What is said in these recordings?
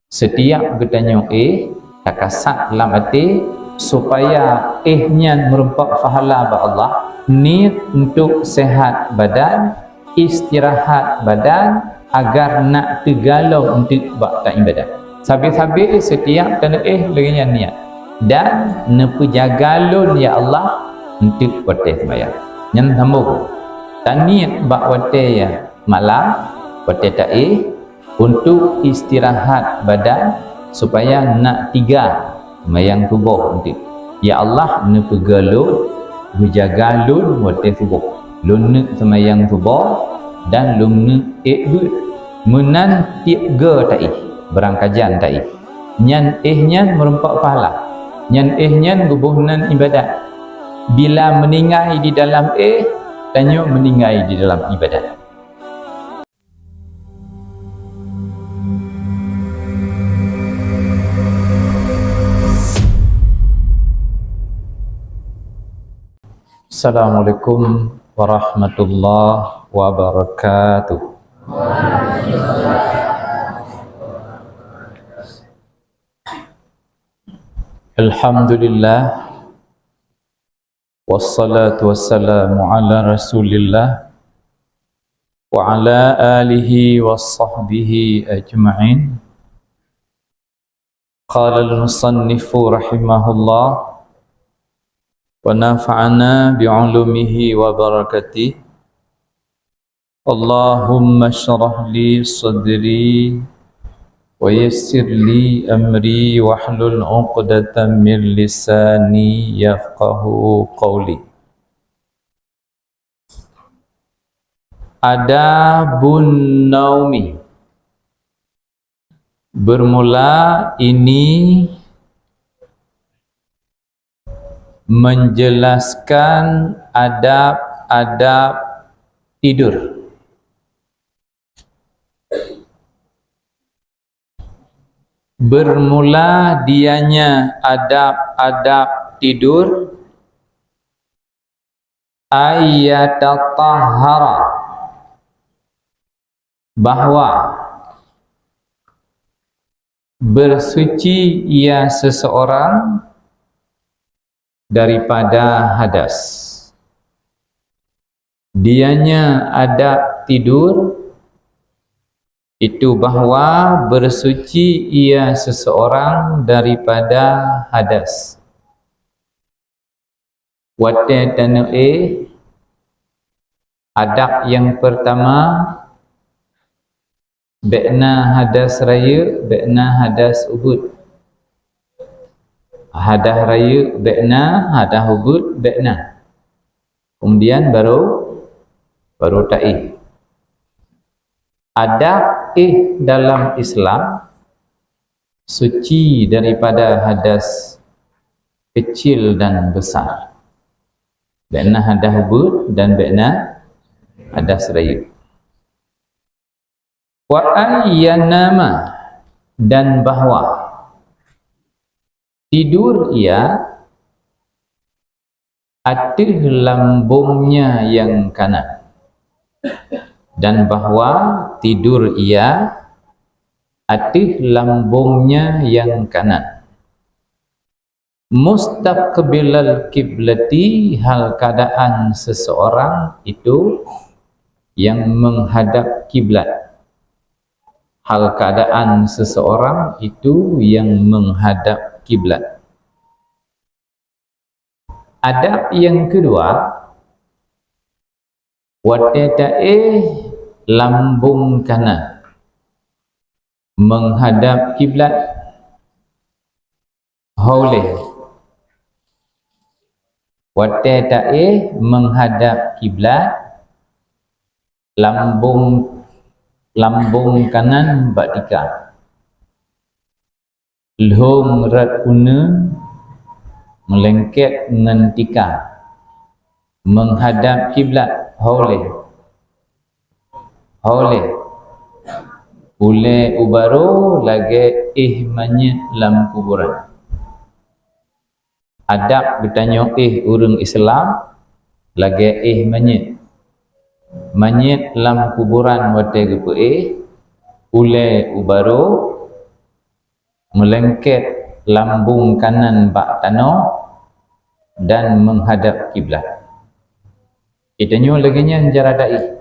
Setiap bertanya takasak dalam hati supaya nya merupakan pahala bagi Allah, niat untuk sehat badan, istirahat badan agar nak tergalau untuk buat ibadah. Sabit-sabit setiap kena lagi yang niat dan nepu jagalun ya Allah untuk watih sembahyang. Yang sambung dan niat buat watih ya malam watih tak untuk istirahat badan supaya nak tiga mayang tubuh untuk ya Allah nepu galun berjagalun watih tubuh lun semayang tubuh dan lun menan tiga tak berangkajan tak nyan nyan merempak pahala nyan nyan gubuhnan ibadat bila meninggal di dalam tanya meninggal di dalam ibadat. Assalamualaikum warahmatullahi wabarakatuh. Alhamdulillah wassalatu wassalamu ala rasulillah wa ala alihi wa sahbihi ajma'in. Qala al-musannifu rahimahullah wa nafa'ana bi'ulumihi wa barakatihi. Allahumma syrah li sadri wa yassir li amri wahlul 'uqdatam min lisani yafqahu qawli. Adabun naumi. Bermula ini menjelaskan adab-adab tidur. Bermula dianya adab-adab tidur ayatatahhara, bahwa bersuci ia seseorang daripada hadas. Dianya adab tidur itu bahawa bersuci ia seseorang daripada hadas. Wate tanu adab yang pertama be'na hadas raya, be'na hadas ubud. Hadas raya be'na, hadas ubud be'na. Kemudian baru ta'i. Adab dalam Islam suci daripada hadas kecil dan besar. Be'na hadas ubud dan be'na hadas raya. Wa ayyanama, dan bahawa tidur ia atih lambungnya yang kanan, dan bahawa tidur ia atih lambungnya yang kanan. Mustaqbilal kiblati, hal keadaan seseorang itu yang menghadap kiblat. Hal keadaan seseorang itu yang menghadap kiblat. Adab yang kedua, watata'i lambung kanan menghadap kiblat. Boleh watata'i menghadap kiblat, lambung kanan batika. Lhong rat una melengket dengan tika menghadap kiblat. Boleh ubaru lagi manyit dalam kuburan. Adab bertanya urang Islam lagi manyit dalam kuburan wate gepe boleh ubaru melengket lambung kanan bak tanah dan menghadap kiblat. Itanya lagi nya jara dai.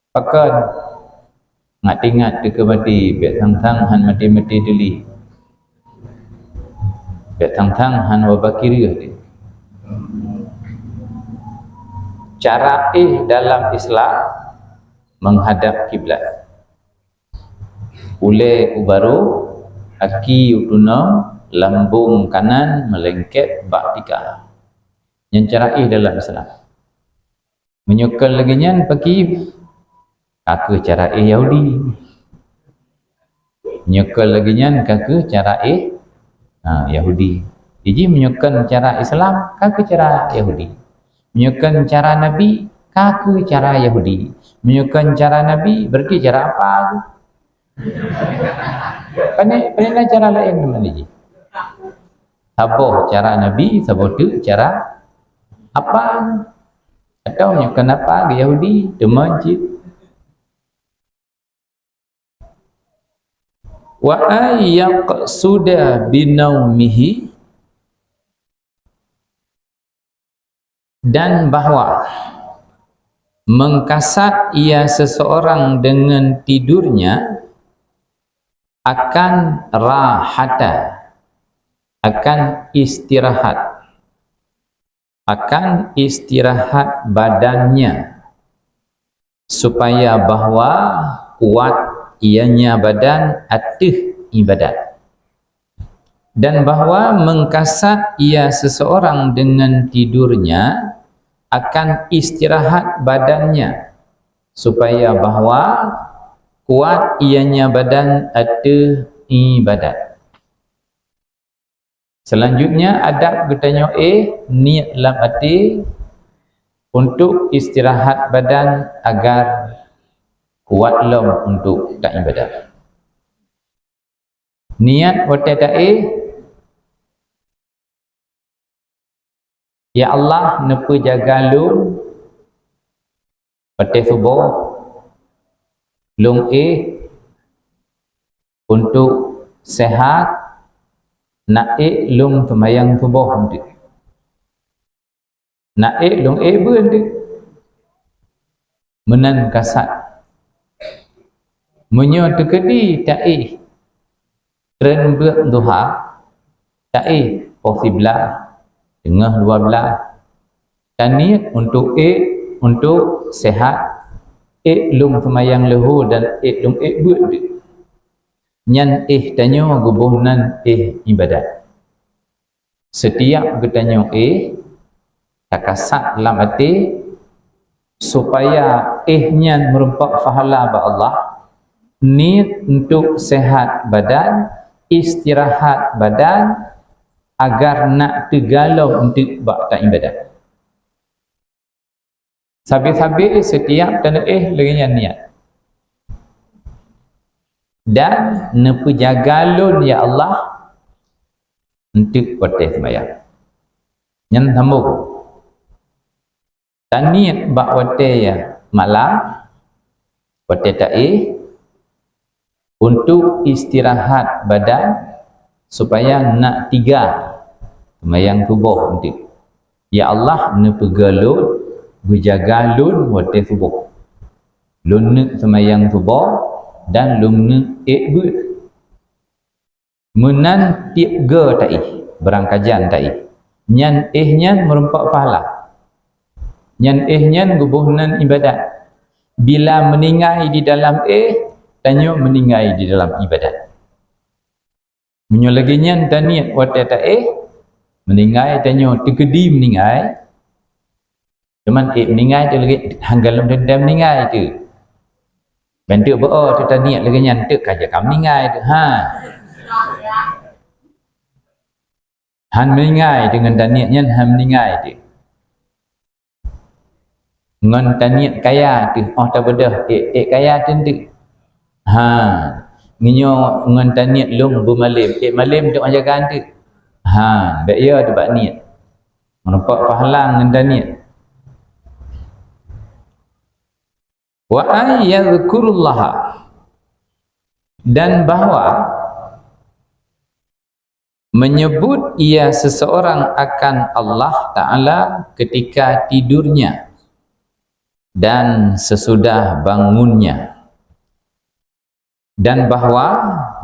Pakan ngat ingat ke mati bet tang han mati duli. Bet tang han wabakiri. Cara dalam Islam menghadap kiblat. Ule ubaru aki utuna lambung kanan melengket bak tiga. Yang cara dalam Islam. Menyukai lagi nyan pagi kaku cara Yahudi. Menyukai lagi nyan kaku cara Yahudi. Jadi menyukai cara Islam kaku cara Yahudi. Menyukai cara Nabi kaku cara Yahudi. Menyukai cara Nabi berarti cara apa? Pandai cara lain mana je? Sabar cara Nabi, sabar tu cara apa? Atau menyukai apa ke Yahudi? Di masjid. Wa ayyaqsuda binaumihi, dan bahwa mengkasat ia seseorang dengan tidurnya akan rahata, akan istirahat badannya, supaya bahwa kuat ianya badan atih ibadat. Dan bahwa mengkasat ia seseorang dengan tidurnya akan istirahat badannya, supaya bahwa kuat ianya badan atih ibadat. Selanjutnya adab bertanya niat dalam hati untuk istirahat badan agar kuat lom untuk tak ibadat. Niat wata ya Allah nepu jaga lung pada subuh lung untuk sehat, nak lung semayang subuh untuk nak lung berhenti menan kasat menyo tekedi tak tren ber duha tak posibla tengah 12 dan niat untuk untuk sehat lung semayang lehu dan lung berhenti nyan tanyo gubuhnan ibadat. Setiap getanyo takasat dalam hati supaya nyan merempak pahala ba Allah, niat untuk sehat badan, istirahat badan agar nak tegalau untuk buat tak ibadat. Sabi-sabi setiap tanda lagi niat. Dan nepu jagalun ya Allah untuk pada sembahyang. Yang sambung. Dan niat bak pada ya malam pada ta'i untuk istirahat badan supaya nak tiga sembahyang subuh untuk. Ya Allah nepu galun berjagalun pada subuh. Lun sembahyang subuh dan lumne but menan tiga ta'i berangkajan ta'i nyan nyan merempak pahala, nyan nyan gubuhnan ibadat. Bila meninggai di dalam tanyo meninggai di dalam ibadat. Menyo lagi nyan taniat wata ta'i meninggai tanyo tekedi meninggai cuman meninggai tu lagi hanggalam dendam meninggai tu. Bentuk tu niat lagi nyantuk kaja kami meninggai tu. Han meninggai dengan taniatnya han meninggai tu. Ngan taniat kaya tu tak bedah kaya tu tu. Nginyo ngan taniat lung bermalim malim tu ajakan tu. Baik ya tu bak niat. Menampak pahala ngan taniat. Wa ayyadhkurullaha, dan bahwa menyebut ia seseorang akan Allah Ta'ala ketika tidurnya dan sesudah bangunnya, dan bahawa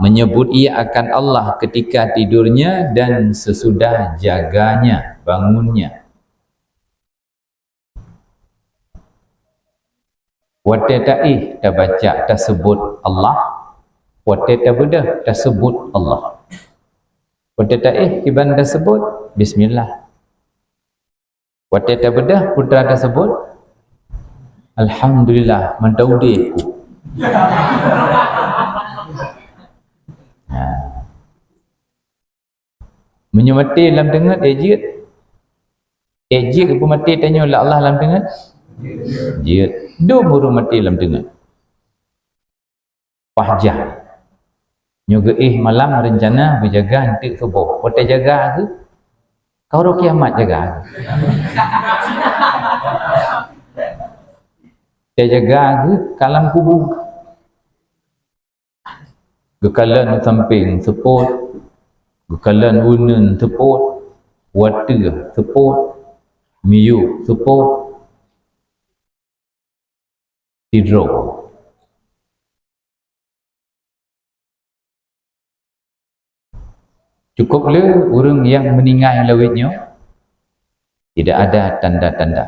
menyebut ia akan Allah ketika tidurnya dan sesudah jaganya, bangunnya. Wate ta'ih dah baca, dah sebut Allah. Wate tak bedah, dah sebut Allah. Wate ta'ih kiban dah sebut Bismillah. Wate tak bedah, putra dah sebut Alhamdulillah, mendaudiku. Menyemati dalam dengar ejit apa mati tanya oleh Allah dalam dengar ejit do baru mati dalam dengar wajah nyoga malam rencana berjaga nanti subuh kau tak jaga ke kau roh kiamat jaga tak jaga ke kalam kubur gekalan samping seput gekalan unen seput, water seput, miyuk seput, tidur. Cukuplah orang yang meninggal lawitnya tidak ada tanda-tanda.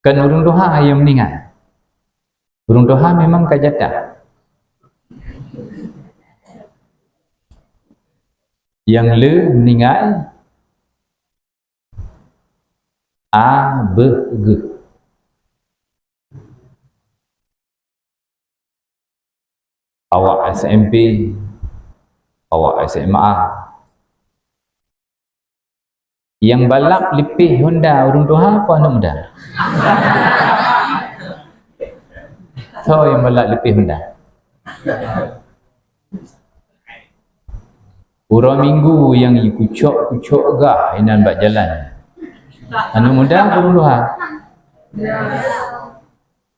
Kan orang doha yang meninggal. Orang doha memang kajata. Yang le meninggal A, B, G. Awak SMP, awak SMA. Yang balap lipih Honda orang Tuhan apa anak muda? So yang balap lipih Honda. Orang minggu yang kucok gah inan bak jalan. Anak muda orang Tuhan.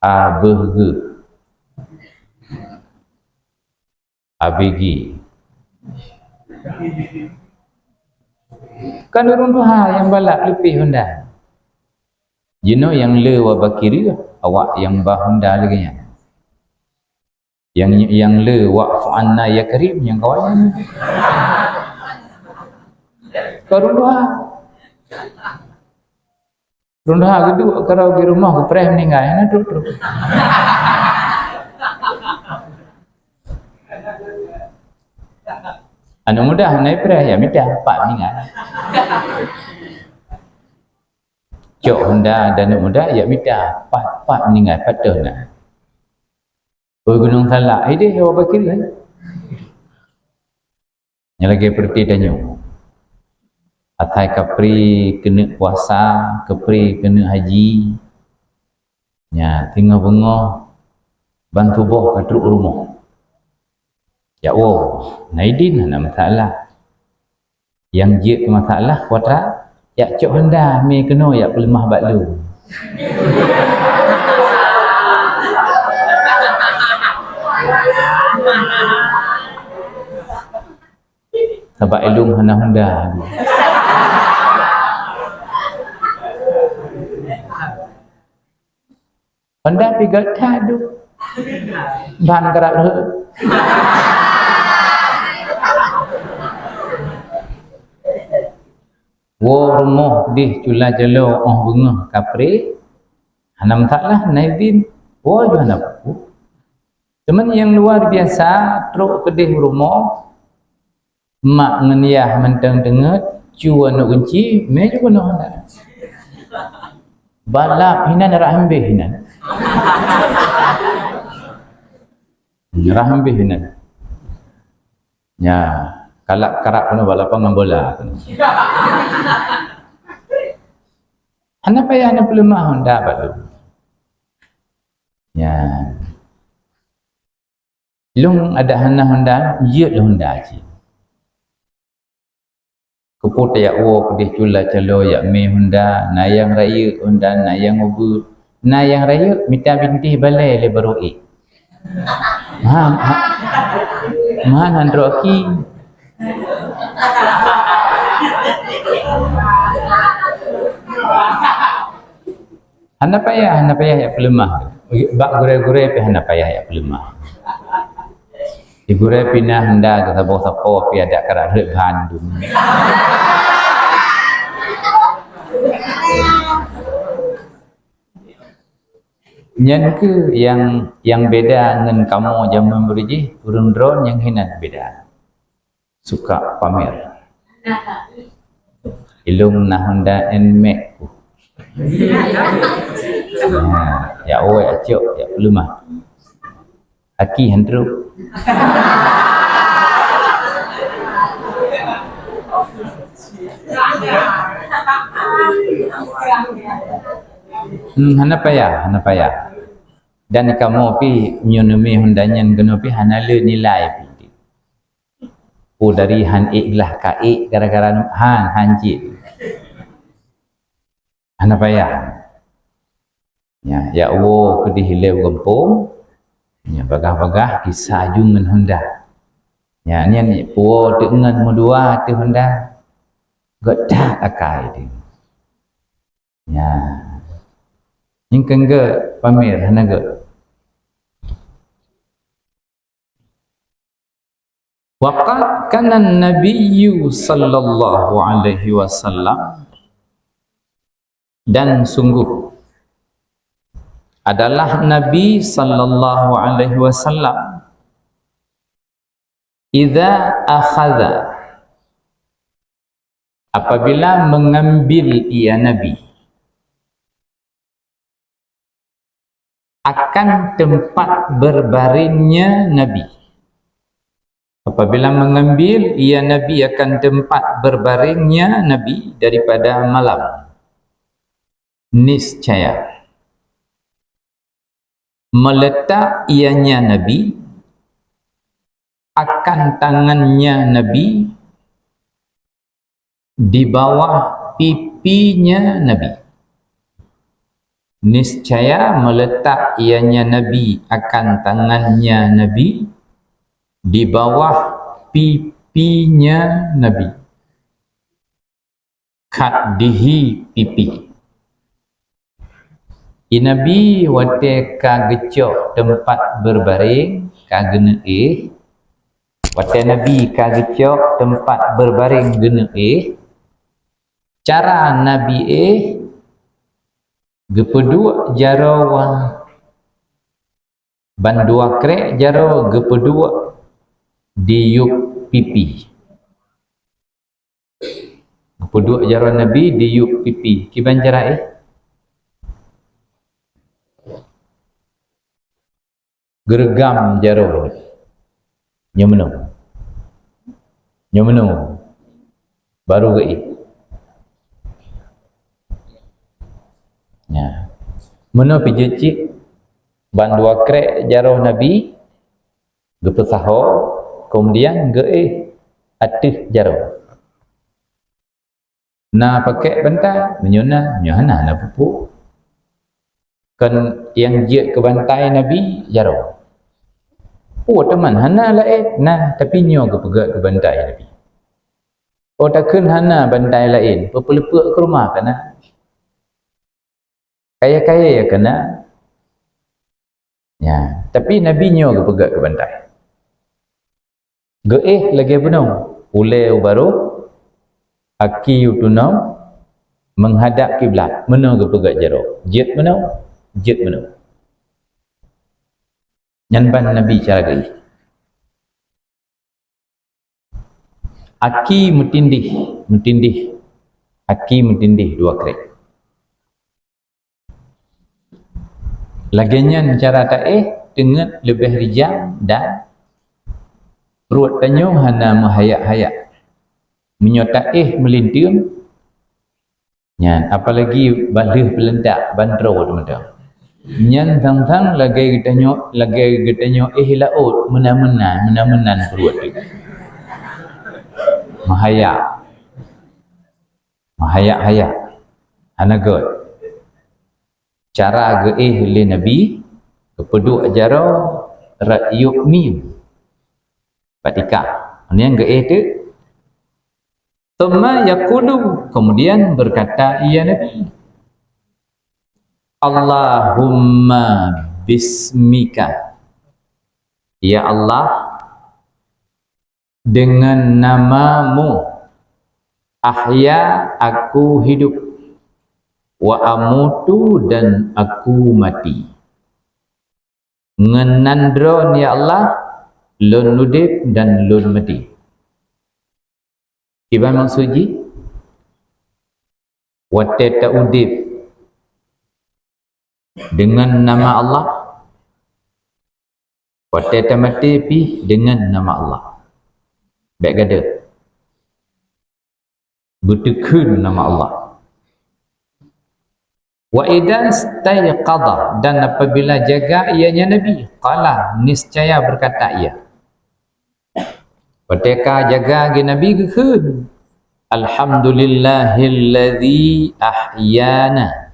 A, B, G. ABG. Kan orang Tuhan yang balap lebih Honda. You know yang le wa bakiri awak yang bah Honda lagi nya. Yang le wa fa'anna ya karim yang kawan. Orang Tuhan. Orang Tuhan gitu kalau di rumah aku pernah meninggal na terus. Anak muda naik pernah ya minta pak meninggal. Cok Honda dan anak muda ya minta pak meninggal patah nak. Gunung Salak ini awak bakir kan? Yang lagi seperti tanya. Atai kapri kena puasa, kapri kena haji. Ya, tinggal bengah bantu boh kat rumah. Ya Allah, Naidin ada masalah. Yang je ke masalah kuatra, ya cok Honda me kena ya pelemah baklu. Sebab elung hana Honda. Honda pigal tadu. Ban gerak le. Wo rumah di cula jelo bengah kapri hanam taklah naidin wo jo hanap teman yang luar biasa truk kedih rumah mak ngeniah mentang dengat cua nak kunci me juga nak hendak balap hinan rahambih hinan rahambih hinan ya kalak karak kena balapan dengan bola. Hana payah hana pelemah Honda balu. Ya. Long ada hana Honda, ye le Honda ji. Keput ya wo kedih cula calo ya me Honda, nayang raya Honda, nayang ubud. Nayang raya minta binti balai le baru Man handro aki. Hana payah ya pelemah. Bak gure-gure pi hana payah ya pelemah. Di gure pindah handa ke sabo-sabo pi ada karat rek Bandung. Nyan ke yang beda dengan kamu zaman berji urang drone yang hinan beda. Suka pamer. Ilung na Honda Nmax. Ya acok ya pelemah. Aki handro. Hana payah. Dan kamu pi nyunumi hundanyan geno pi hana le nilai pi. Dari han iklah ka ik gara-gara han cik. Hana payah. Ya Allah ke dihilau gempung. Ya bagah-bagah kisah jungan Honda. Ya ni puo dengan modua tu Honda. Godak akai dia. Ya. Ingkang ge pamer hana ge. Waqad kana an-nabiyyu sallallahu alaihi wasallam, dan sungguh adalah Nabi sallallahu alaihi wasallam idza akhadha, apabila mengambil ia Nabi akan tempat berbaringnya Nabi. Apabila mengambil ia Nabi akan tempat berbaringnya Nabi daripada malam, niscaya meletak ianya Nabi akan tangannya Nabi di bawah pipinya Nabi. Niscaya meletak ianya Nabi akan tangannya Nabi di bawah pipinya Nabi. Khaddihi pipi. Nabi wate ka gecok tempat berbaring ka gena wate Nabi ka gecok tempat berbaring gena cara Nabi gepedua jarawa bandua krek jaro gepedua diuk pipi. Gepedua jaro Nabi diuk pipi. Kiban cara gergam jaro nyomeno baru ya meno pijecik bandua krek jaro Nabi gepesaho kemudian atih jaro na pakai bantai menyona na pupuk kan yang je ke bantai Nabi jaro. Oh teman hana lain nah tapi nyo ke pegak ke bantai Nabi. Oh takkan hana bantai lain pepelepek ke rumah kana. Kaya-kaya ya kena. Ya, tapi Nabi nyo ke pegak ke bantai. Lagi benong ulai baru aki utunam menghadap kiblat meno ke pegak jaro. Jet meno. Nyanban Nabi cara gay. Aki mutindih. Aki mutindih dua krek. Laginya cara tak dengan lebih rijam dan perut tanyo hana mahayak-hayak. Menyota melintir. Nyan apalagi balih pelentak bandro teman-teman. Nyan tang-tang lagi kita nyok laut menan perut tu. Mahayak anagot cara le Nabi kepeduk jaro yu'min patika ini yang ke tu thumma yaqulu kemudian berkata ia Nabi Allahumma bismika ya Allah dengan namamu ahya aku hidup wa amutu dan aku mati ngenandron ya Allah lun nudib dan lun mati iban maksudji wateta udib dengan nama Allah wateta mati pi dengan nama Allah baik gada bertekun nama Allah wa idan stayqadha dan apabila jaga ianya Nabi qala niscaya berkata ia ketika jaga Nabi gekun alhamdulillahilladzi ahyana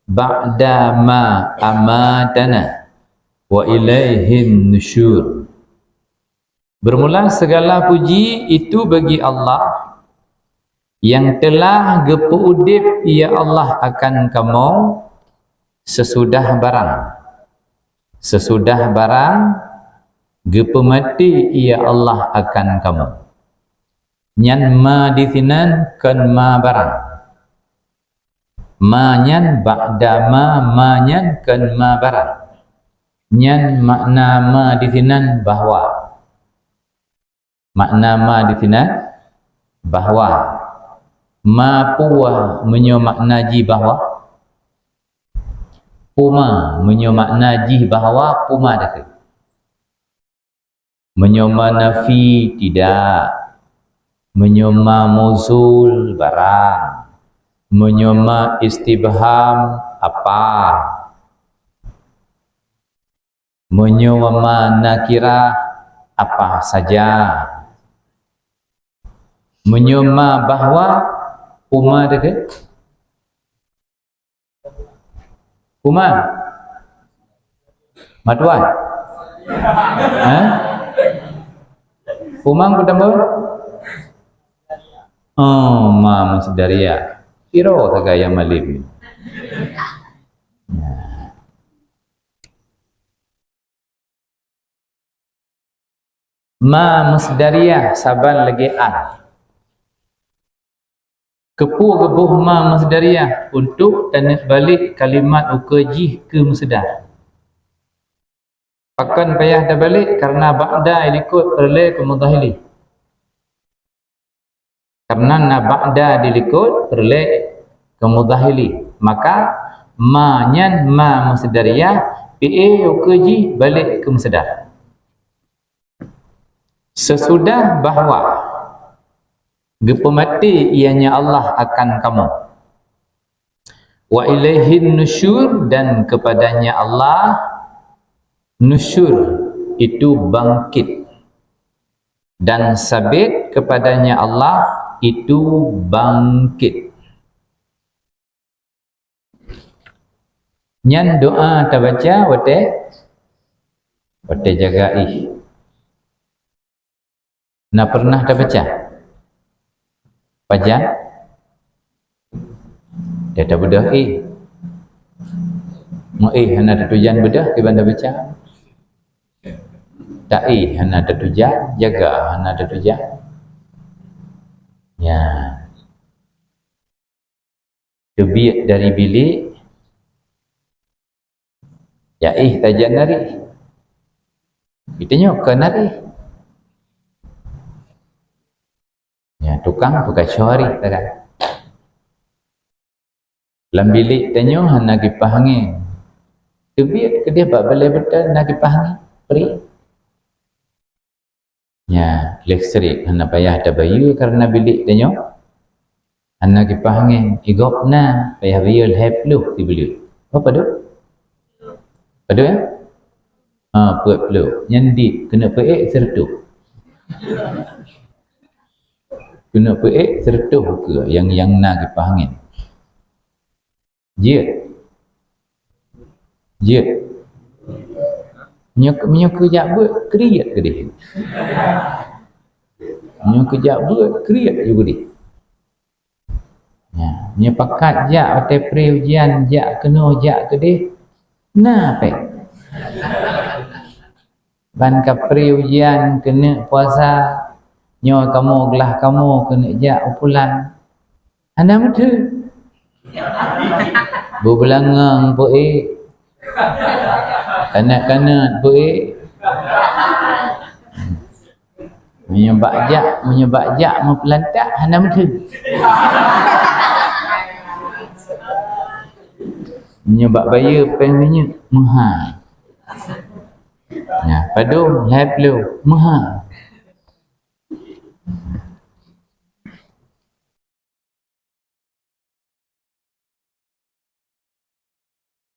ba'da ma amatana wa ilaihin nusyur bermula segala puji itu bagi Allah yang telah gepuudip ya Allah akan kamu sesudah barang gepemati ya Allah akan kamu nyan ma dithinan kan ma barang ma nyan ba'da ma nyan kan ma barang nyan makna ma dithinan bahwa makna ma dithinan bahwa ma puwa menyo makna ji bahwa puma menyo makna ji bahwa puma dak menyo nafi tidak menyo mausul barang menyo istibham apa menyo nakirah apa saja menyoma bahwa Uma dekat Uma Matuan Uma bertemu oh ma masdaria kiro kagaya malim ma masdaria saban lagi kebuh ma masdariyah untuk tanif balik kalimat ukajih ke musdar akan payah dah balik karena ba'da ilikut perle ke mudahili karena na ba'da dilikut perle ke mudahili maka ma nyan ma masdariyah PA ukajih balik ke musdar sesudah bahwa gepemati ianya Allah akan kamu wa ilaihin nusyur dan kepadanya Allah nusyur itu bangkit dan sabit kepadanya Allah itu bangkit nyan doa tabaca wate jagai na pernah tabaca Pajan dia tak bedah mau hana ada tujuan bedah di bandar baca tak hana ada tujuan jaga hana ada tujuan ya kebiak dari bilik ya tajan nari kita nyok nari tukang syuari tak dalam bilik tanya hana kipahangin kebiat ke dia bak balai betul nak kipahangin peri ya listrik hana payah ada bayu karena bilik tanya hana kipahangin igop na payah bayu lehep lu di bilik apa tu ya puat lu nyandi kena peek sertu kena peek sertuh ke yang nak kipahangin jia Menyo kejap buat kriat ke dia. Menyo kejap buat kriat juga dia. Ya, menyo pakat jak pakai pre-ujian jak kena jak ke dia. Nah, apa? Ban ka pre-ujian kena puasa, nyo kamu gelah kamu kena jak upulan. Anda muda. Berbelangang poe. Kanak-kanak poe. Menyebak jak mempelantak anda muda. Menyebak bayar pengennya mahal. Ya, padu, lihat lu mahal.